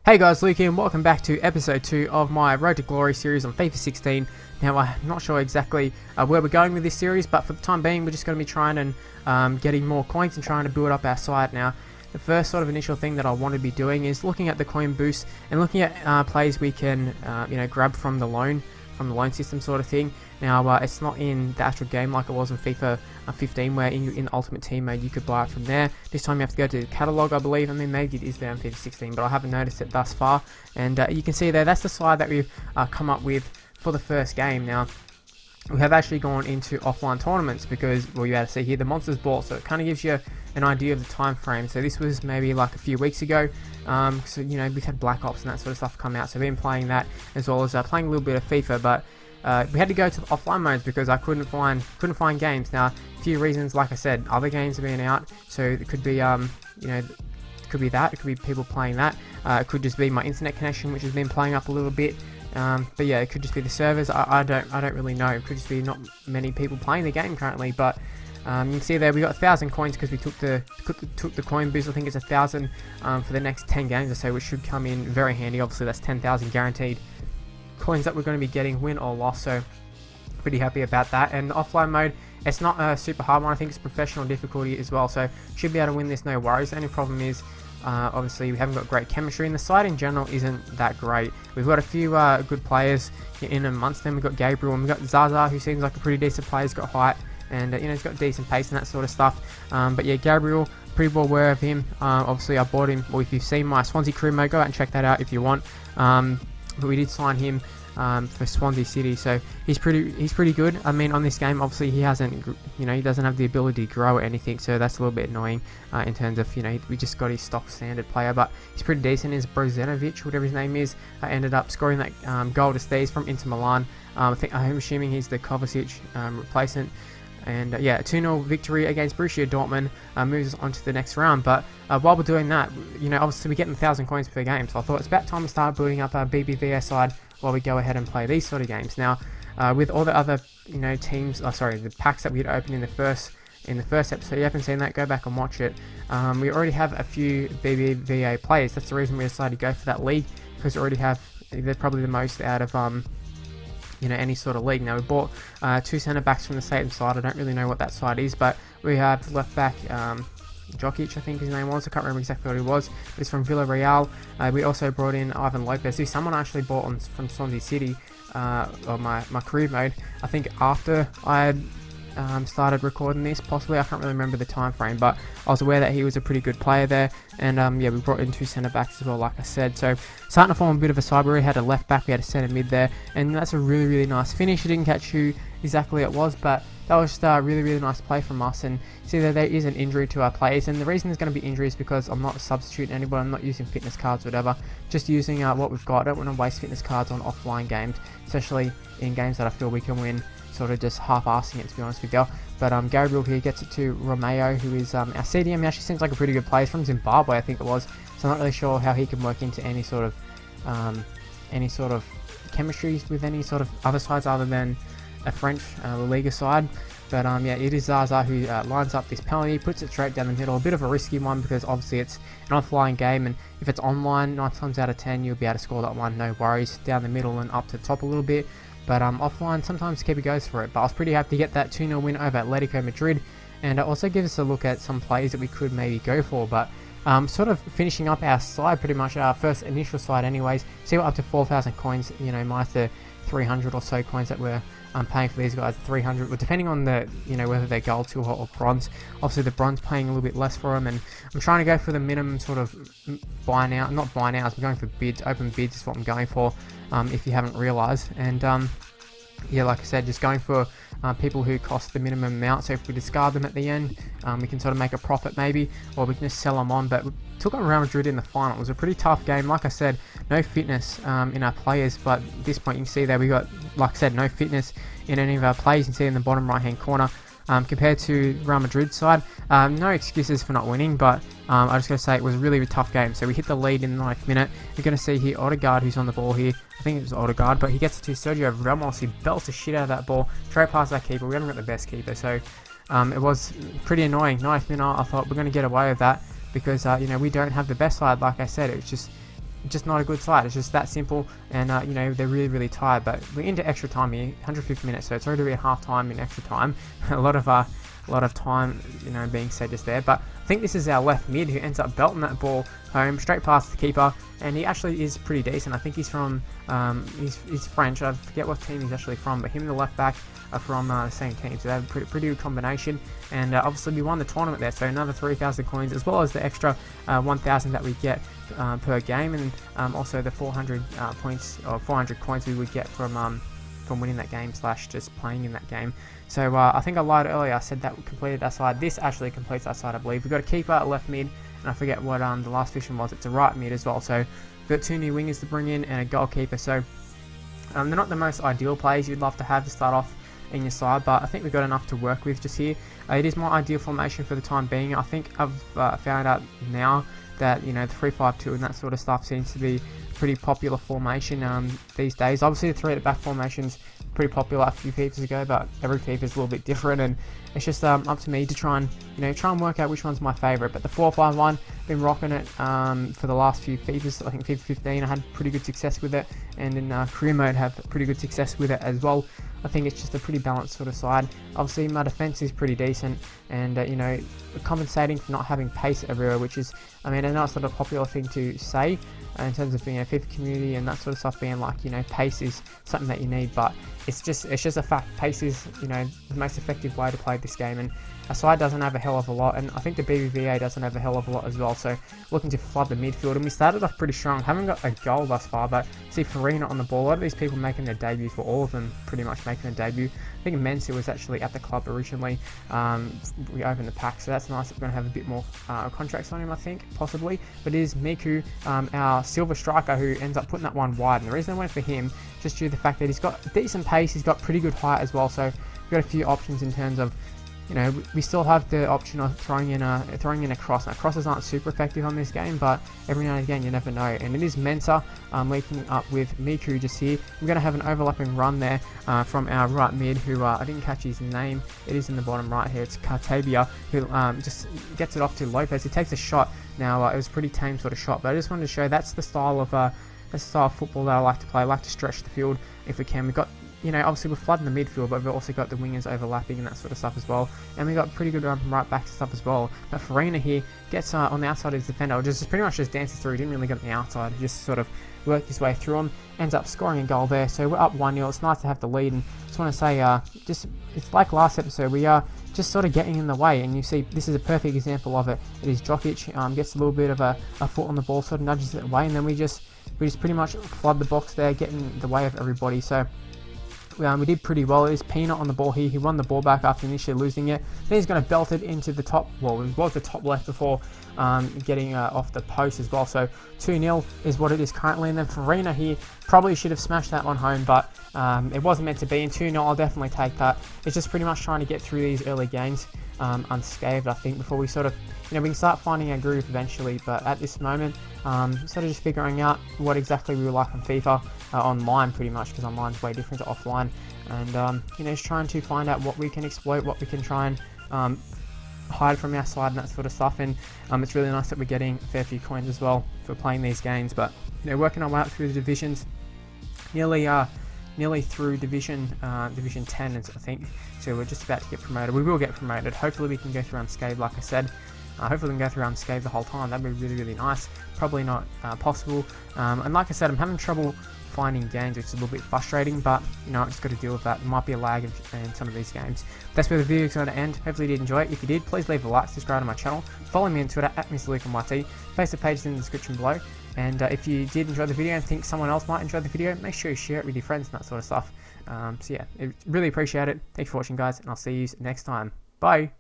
Hey guys, Luke here and welcome back to episode 2 of my Road to Glory series on FIFA 16. Now I'm not sure exactly where we're going with this series, but for the time being we're just going to be trying and getting more coins and trying to build up our side. Now the first sort of initial thing that I want to be doing is looking at the coin boost and looking at players we can grab from the loan system sort of thing. Now it's not in the actual game like it was in FIFA 15 where in Ultimate Team mode you could buy it from there. This time you have to go to the catalogue, I believe. I mean, maybe it is there in FIFA 16, but I haven't noticed it thus far. And you can see there, that's the side that we've come up with for the first game. Now we have actually gone into offline tournaments because, well, you able to see here the monsters bought, so it kind of gives you an idea of the time frame. So this was maybe like a few weeks ago. So we've had Black Ops and that sort of stuff come out, so I've been playing that as well as playing a little bit of FIFA, but we had to go to the offline modes because I couldn't find games. Now a few reasons, like I said, other games have been out, so it could be it could be that, it could be people playing that, it could just be my internet connection which has been playing up a little bit. But yeah, it could just be the servers. I don't really know. It could just be not many people playing the game currently. But you can see there we got 1,000 coins because we took the coin boost. I think it's 1,000 for the next 10 games or so, which should come in very handy. Obviously, that's 10,000 guaranteed coins that we're going to be getting, win or loss. So pretty happy about that. And the offline mode, it's not a super hard one. I think it's professional difficulty as well. So should be able to win this, no worries. The only problem is, obviously we haven't got great chemistry, and the side in general isn't that great. We've got a few good players in amongst them. We've got Gabriel and we've got Zaza, who seems like a pretty decent player. He's got height and he's got decent pace and that sort of stuff. But yeah, Gabriel, pretty well aware of him. Obviously I bought him, or if you've seen my Swansea career mode, go out and check that out if you want. But we did sign him for Swansea City, so he's pretty good. I mean, on this game, obviously he hasn't, he doesn't have the ability to grow or anything, so that's a little bit annoying in terms of, we just got his stock standard player, but he's pretty decent. Is Brozenovic, whatever his name is, ended up scoring that goal to stay. He's from Inter Milan. I'm assuming he's the Kovacic replacement. And yeah, a 2-0 victory against Borussia Dortmund moves us on to the next round. But while we're doing that, obviously we're getting 1,000 coins per game, so I thought it's about time to start building up our BBVA side while we go ahead and play these sort of games. Now, with all the other teams, the packs that we had opened in the first episode, you haven't seen that, go back and watch it. We already have a few BBVA players. That's the reason we decided to go for that league, because we already have, they're probably the most out of any sort of league. Now we bought 2 centre backs from the same side. I don't really know what that side is, but we have left back Jokic, I think his name was. I can't remember exactly what he was, but he's from Villarreal. We also brought in Ivan Lopez, who's someone I actually bought from Swansea City on my career mode. I think after I had started recording this, possibly. I can't really remember the time frame, but I was aware that he was a pretty good player there. And yeah, we brought in 2 centre backs as well, like I said. So starting to form a bit of a side. We already had a left back, we had a centre mid there, and that's a really nice finish. I didn't catch who exactly it was, but that was just a really nice play from us. And see that there is an injury to our players, and the reason there's going to be injuries is because I'm not substituting anybody. I'm not using fitness cards or whatever, just using what we've got. I don't want to waste fitness cards on offline games, especially in games that I feel we can win, sort of just half-assing it, to be honest with you. But Gabriel here gets it to Romeo, who is our CDM. He actually seems like a pretty good player. He's from Zimbabwe, I think it was, so I'm not really sure how he can work into any sort of chemistries with any sort of other sides other than a French La Liga side. But yeah, it is Zaza who lines up this penalty, puts it straight down the middle. A bit of a risky one because obviously it's an offline game, and if it's online, 9 times out of 10 you'll be able to score that one, no worries, down the middle and up to the top a little bit. But offline, sometimes keeper goes for it. But I was pretty happy to get that 2-0 win over Atletico Madrid, and it also gives us a look at some plays that we could maybe go for. But sort of finishing up our side, pretty much our first initial side anyways. See, we're up to 4,000 coins, minus the 300 or so coins that we're paying for these guys. 300, well, depending on the whether they're gold, silver or bronze. Obviously the bronze paying a little bit less for them, and I'm trying to go for the minimum sort of buy now, not buy now, I'm going for bids. Open bids is what I'm going for, if you haven't realized. And yeah, like I said, just going for people who cost the minimum amount, so if we discard them at the end, we can sort of make a profit maybe, or we can just sell them on. But we took on Real Madrid in the final. It was a pretty tough game. Like I said, no fitness in our players, but at this point you can see that we got, like I said, no fitness in any of our players. You can see in the bottom right hand corner. Compared to Real Madrid's side, no excuses for not winning, but I just got to say it was a really tough game. So we hit the lead in the 9th minute. You're going to see here Odegaard, who's on the ball here. I think it was Odegaard, but he gets it to Sergio Ramos, who belts the shit out of that ball straight past that keeper. We haven't got the best keeper, so it was pretty annoying. 9th minute, I thought we're going to get away with that because we don't have the best side. Like I said, it was just just not a good side. It's just that simple, and you know, they're really tired. But we're into extra time here, 150 minutes, so it's already half time in extra time. a lot of time, you know, being said just there. But I think this is our left mid who ends up belting that ball home straight past the keeper, and he actually is pretty decent. I think he's from he's French. I forget what team he's actually from, but him and the left back are from the same team, so they have a pretty good combination. And obviously we won the tournament there, so another 3,000 coins, as well as the extra 1,000 that we get per game, and also the 400 points or 400 coins we would get from winning that game / just playing in that game. So I think I lied earlier. I said that we completed that side. This actually completes that side, I believe. We've got a keeper, a left mid, and I forget what the last position was. It's a right mid as well. So we've got 2 new wingers to bring in and a goalkeeper. So they're not the most ideal players you'd love to have to start off in your side, but I think we've got enough to work with just here. It is my ideal formation for the time being. I think I've found out now that, you know, the 3-5-2 and that sort of stuff seems to be pretty popular formation these days. Obviously the 3 at the back formation's pretty popular a few Fifas ago, but every Fifa is a little bit different, and it's just up to me to try and work out which one's my favourite. But the 4-5-1, been rocking it for the last few Fifas. I think FIFA 15 I had pretty good success with it, and in career mode have pretty good success with it as well. I think it's just a pretty balanced sort of side. Obviously my defense is pretty decent, and you know, compensating for not having pace everywhere, which is, I mean, I know it's not a popular thing to say in terms of being a FIFA community and that sort of stuff, being like, you know, pace is something that you need, but it's just a fact. Pace is, you know, the most effective way to play this game, and our side doesn't have a hell of a lot, and I think the BBVA doesn't have a hell of a lot as well. So looking to flood the midfield, and we started off pretty strong. Haven't got a goal thus far, but see Farina on the ball. A lot of these people making their debuts, for all of them pretty much making a debut. I think Mensa was actually at the club originally. We opened the pack, so that's nice. We're going to have a bit more contracts on him, I think, possibly. But it is Miku, our silver striker, who ends up putting that one wide. And the reason I went for him, just due to the fact that he's got decent pace, he's got pretty good height as well. So we've got a few options in terms of, you know, we still have the option of throwing in a cross. Now, crosses aren't super effective on this game, but every now and again you never know. And it is Mensa linking up with Miku just here. We're going to have an overlapping run there from our right mid, who I didn't catch his name. It is in the bottom right here. It's Cartabia, who just gets it off to Lopez. He takes a shot. Now it was a pretty tame sort of shot, but I just wanted to show that's the style of football that I like to play. I like to stretch the field if we can. We've got, you know, obviously we're flooding the midfield, but we've also got the wingers overlapping and that sort of stuff as well. And we got pretty good run from right back to stuff as well. But Farina here gets on the outside of his defender, just pretty much just dances through. He didn't really get on the outside. He just sort of worked his way through him. Ends up scoring a goal there. So we're up 1-0. It's nice to have the lead. And just want to say, it's like last episode. We are just sort of getting in the way. And you see, this is a perfect example of it. It is Jokic gets a little bit of a foot on the ball, sort of nudges it away, and then we just pretty much flood the box there, getting in the way of everybody. So we did pretty well. It is Peanut on the ball here. He won the ball back after initially losing it. Then he's going to belt it into the top, well, it was the top left before getting off the post as well. So 2-0 is what it is currently. And then Farina here probably should have smashed that one home, but it wasn't meant to be. And 2-0, I'll definitely take that. It's just pretty much trying to get through these early games unscathed, I think, before we sort of, you know, we can start finding our groove eventually. But at this moment, sort of just figuring out what exactly we were like on FIFA, online pretty much, because online's way different to offline. And, you know, just trying to find out what we can exploit, what we can try and hide from our side and that sort of stuff. And it's really nice that we're getting a fair few coins as well for playing these games. But, you know, working our way up through the divisions, nearly through division 10, I think. So we're just about to get promoted. We will get promoted. Hopefully we can go through unscathed, like I said. Hopefully we can go through unscathed the whole time. That'd be really nice. Probably not possible. And like I said, I'm having trouble finding games, which is a little bit frustrating, but you know, I just got to deal with that. There might be a lag in some of these games. That's where the video is going to end. Hopefully you did enjoy it. If you did, please leave a like, subscribe to my channel, follow me on Twitter at MrLuke. Facebook page is in the description below. And if you did enjoy the video and think someone else might enjoy the video, make sure you share it with your friends and that sort of stuff. So yeah, really appreciate it. Thanks for watching, guys, and I'll see you next time. Bye.